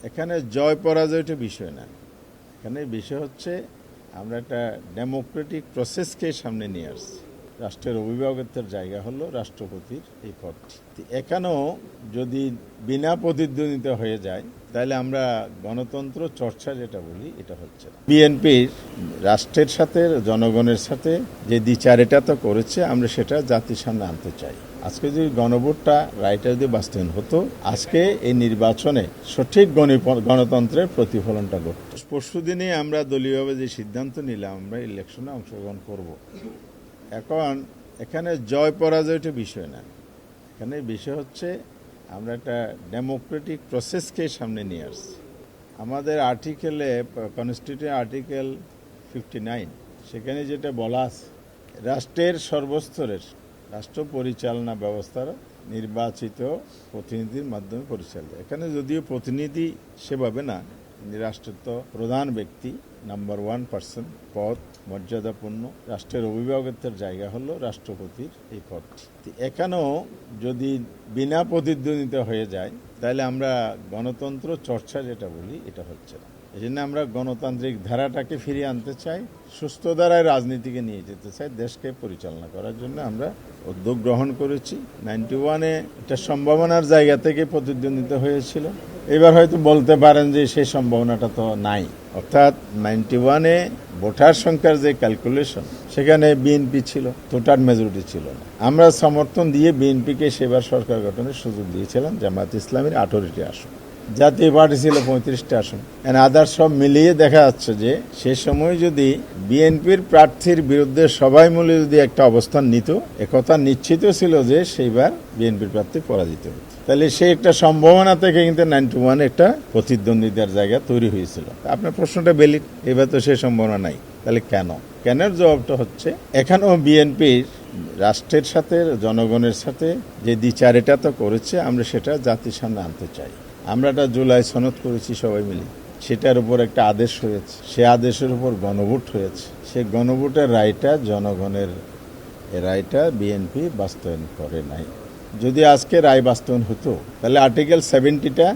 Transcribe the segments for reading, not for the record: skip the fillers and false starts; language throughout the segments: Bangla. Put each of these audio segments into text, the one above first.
এখানে জয় পরাজয়টা বিষয় না। এখানে বিষয় হচ্ছে আমরা একটা ডেমোক্রেটিক প্রসেসকে সামনে নিয়ে আসছি। রাষ্ট্রের অভিভাবকত্বের জায়গা হলো রাষ্ট্রপতির এই পদটি। এখানেও যদি বিনা প্রতিদ্বন্দ্বিতা হয়ে যায় তাহলে আমরা গণতন্ত্র চর্চা যেটা বলি এটা হচ্ছে না। বিএনপির রাষ্ট্রের সাথে জনগণের সাথে যে দ্বিচার এটা তো করেছে, আমরা সেটা জাতির সামনে আনতে চাই। আজকে যদি গণভোটটা রায়টা যদি বাস্তবায়ন হতো, আজকে এই নির্বাচনে সঠিক গণতন্ত্রের প্রতিফলনটা ঘটত। পরশুদিনে আমরা দলীয়ভাবে যে সিদ্ধান্ত নিলাম আমরা ইলেকশনে অংশগ্রহণ করব। এখন এখানে জয় পরাজয়টা বিষয় না। এখানে বিষয় হচ্ছে আমরা একটা ডেমোক্রেটিক প্রসেসকে সামনে নিয়ে আসছি। আমাদের আর্টিকেলে, কনস্টিটিউশন আর্টিকেল 59, সেখানে যেটা বলা আছে, রাষ্ট্রের সর্বস্তরের রাষ্ট্র পরিচালনা ব্যবস্থার নির্বাচিত প্রতিনিধির মাধ্যমে পরিচালিত। এখানে যদিও প্রতিনিধি সেভাবে না, রাষ্ট্রের তো প্রধান ব্যক্তি, নাম্বার 1 পার্সন, পদ মর্যাদাপূর্ণ, রাষ্ট্রের অভিভাবকত্বের জায়গা হলো রাষ্ট্রপতির এই পদটি। এখানেও যদি বিনা প্রতিদ্বন্দ্বিতা হয়ে যায় তাহলে আমরা গণতন্ত্র চর্চা যেটা বলি এটা হচ্ছে না। এই জন্য আমরা গণতান্ত্রিক ধারাটাকে ফিরিয়ে আনতে চাই, সুস্থ ধারায় রাজনীতিকে নিয়ে যেতে চাই। দেশকে পরিচালনা করার জন্য আমরা উদ্যোগ গ্রহণ করেছি। 91-এ এটা সম্ভাবনার জায়গা থেকে প্রতিদ্বন্দ্বিতা হয়েছিল। এবার হয়তো বলতে পারেন যে সেই সম্ভাবনাটা তো নাই। অর্থাৎ 91-এ ভোটার সংখ্যার যে ক্যালকুলেশন, সেখানে বিএনপি ছিল, টোটাল মেজরিটি ছিল না। আমরা সমর্থন দিয়ে বিএনপিকে সেবার সরকার গঠনের সুযোগ দিয়েছিলাম। জামায়াত ইসলামের 18টি আসন, জাতীয় পার্টি ছিল 35টা আসন। আদার সব মিলিয়ে দেখা যাচ্ছে যে সে সময় যদি বিএনপির প্রার্থীর বিরুদ্ধে সবাই মিলে যদি একটা অবস্থান নিত, একথা নিশ্চিত ছিল যে সেইবার বিএনপির প্রার্থী পরাজিত হতো। তাহলে সে একটা সম্ভাবনা থেকে কিন্তু 91 একটা প্রতিদ্বন্দ্বিতার জায়গা তৈরি হয়েছিল। আপনার প্রশ্নটা ভ্যালিড। এবার তো সে সম্ভাবনা নাই। তাহলে কেনের জবাবটা হচ্ছে, এখানেও বিএনপির রাষ্ট্রের সাথে জনগণের সাথে যে দ্বিচার এটা তো করেছে, আমরা সেটা জাতির সামনে আনতে চাই। আমরা একটা জুলাই সনদ করেছি সবাই মিলে, সেটার উপর একটা আদেশ হয়েছে, সে আদেশের উপর গণভোট হয়েছে। সে গণভোটের রায়টা জনগণের রায়টা বিএনপি বাস্তবায়ন করে নাই। যদি আজকে রায় বাস্তবায়ন হতো তাহলে আর্টিকেল 70টা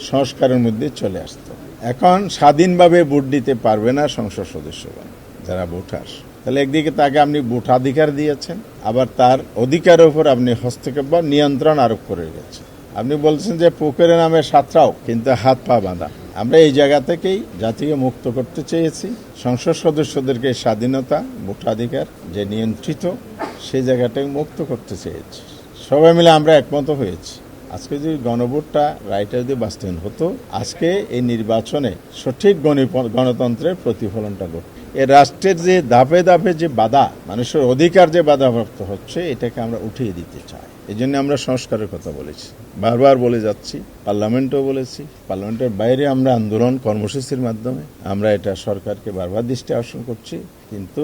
সংস্কারের মধ্যে চলে আসতো। এখন স্বাধীনভাবে ভোট দিতে পারবে না সংসদ সদস্যগণ যারা ভোটার। তাহলে একদিকে তাকে আপনি ভোটাধিকার দিয়েছেন, আবার তার অধিকারের উপর আপনি হস্তক্ষেপ বা নিয়ন্ত্রণ আরোপ করে গেছেন। আপনি বলছেন যে পুকুরে নামে সাঁতরাও, কিন্তু হাত পা বাঁধা। আমরা এই জায়গা থেকেই জাতিকে মুক্ত করতে চেয়েছি। সংসদ সদস্যদেরকে স্বাধীনতা, ভোটাধিকার যে নিয়ন্ত্রিত, সেই জায়গাটাকে মুক্ত করতে চেয়েছি। সবাই মিলে আমরা একমত হয়েছি। আজকে যদি গণভোটটা রায়টা যদি বাস্তবায়ন হতো, আজকে এই নির্বাচনে সঠিক গণতন্ত্রের প্রতিফলনটা ঘটত। এ রাষ্ট্রের যে ধাপে ধাপে যে বাধা, মানুষের অধিকার যে বাধাপ্রাপ্ত হচ্ছে, এটাকে আমরা উঠিয়ে দিতে চাই। এই জন্য আমরা সংস্কারের কথা বলেছি, বারবার বলে যাচ্ছি, পার্লামেন্টেও বলেছি। পার্লামেন্টের বাইরে আমরা আন্দোলন কর্মসূচির মাধ্যমে আমরা এটা সরকারকে বারবার দৃষ্টি আকর্ষণ করছি। কিন্তু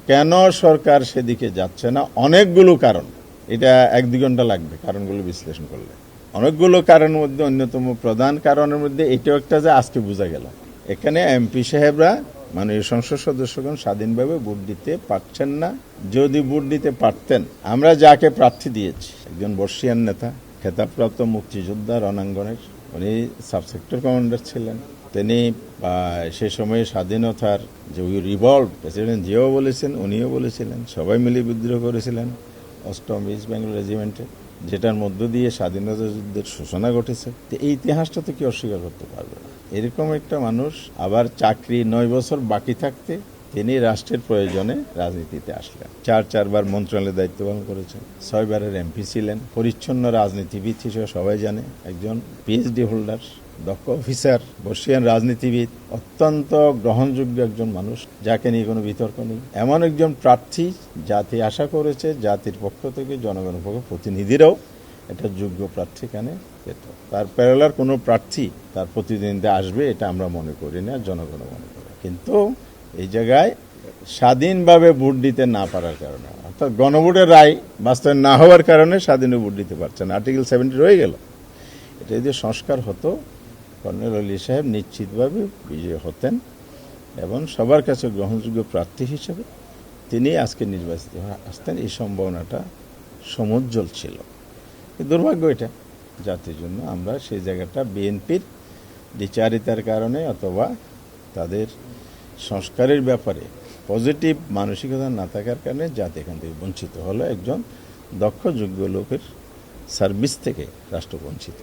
কেন সরকার সেদিকে যাচ্ছে না? অনেকগুলো কারণ। এটা 1-2 ঘন্টা লাগবে কারণগুলো বিশ্লেষণ করলে। অনেকগুলো কারণের মধ্যে অন্যতম প্রধান কারণের মধ্যে এটাও একটা যে আজকে বোঝা গেল, এখানে এমপি সাহেবরা মানে সংসদ সদস্যগণ স্বাধীনভাবে ভোট দিতে পারছেন না। যদি ভোট দিতে পারতেন, আমরা যাকে প্রার্থী দিয়েছি, একজন বর্ষিয়ান নেতা, খেতাবপ্রাপ্ত মুক্তিযোদ্ধা রণাঙ্গনের, উনি সাবসেক্টর কমান্ডার ছিলেন। তিনি সে সময়ে স্বাধীনতার যে রিভল্ভ, প্রেসিডেন্ট জিয়াও বলেছেন, উনিও বলেছিলেন, সবাই মিলে বিদ্রোহ করেছিলেন 8ম ইস্ট বেঙ্গল রেজিমেন্টে, যেটার মধ্য দিয়ে স্বাধীনতা যুদ্ধের সূচনা ঘটেছে। তো এই ইতিহাসটা তো কি অস্বীকার করতে পারবে না? এরকম একটা মানুষ আবার চাকরি 9 বছর বাকি থাকতে তিনি রাষ্ট্রের প্রয়োজনে রাজনীতিতে আসলেন। 4বার মন্ত্রণালয়ে দায়িত্ব পালন করেছেন, 6বারের এমপি ছিলেন, পরিচ্ছন্ন রাজনীতিবিদ হিসেবে সবাই জানে, একজন পিএইচডি হোল্ডার, দক্ষ অফিসার, বর্ষিয়ান রাজনীতিবিদ, অত্যন্ত গ্রহণযোগ্য একজন মানুষ, যাকে নিয়ে কোনো বিতর্ক নেই। এমন একজন প্রার্থী জাতি আশা করেছে, জাতির পক্ষ থেকে, জনগণের পক্ষ প্রতিনিধিরাও একটা যোগ্য প্রার্থী এখানে পেত। তার প্যারালার কোনো প্রার্থী তার প্রতিদ্বন্দ্বিতা আসবে এটা আমরা মনে করি না, জনগণ মনে করে। কিন্তু এই জায়গায় স্বাধীনভাবে ভোট দিতে না পারার কারণে, অর্থাৎ গণভোটের রায় বাস্তবায়ন না হওয়ার কারণে স্বাধীন ভোট দিতে পারছে না। আর্টিকেল 70 রয়ে গেল। এটা যদি সংস্কার হতো, কর্নেল আলী সাহেব নিশ্চিতভাবে বিজয়ী হতেন এবং সবার কাছে গ্রহণযোগ্য প্রার্থী হিসেবে তিনি আজকে নির্বাচিত আসতেন। এই সম্ভাবনাটা সমুজ্জ্বল ছিল। দুর্ভাগ্য এটা জাতির জন্য। আমরা সেই জায়গাটা বিএনপির দ্বিচারিতার কারণে অথবা তাদের সংস্কারের ব্যাপারে পজিটিভ মানসিকতা না থাকার কারণে জাতি এখান থেকে বঞ্চিত হলো। একজন দক্ষ যোগ্য লোকের সার্ভিস থেকে রাষ্ট্র বঞ্চিত।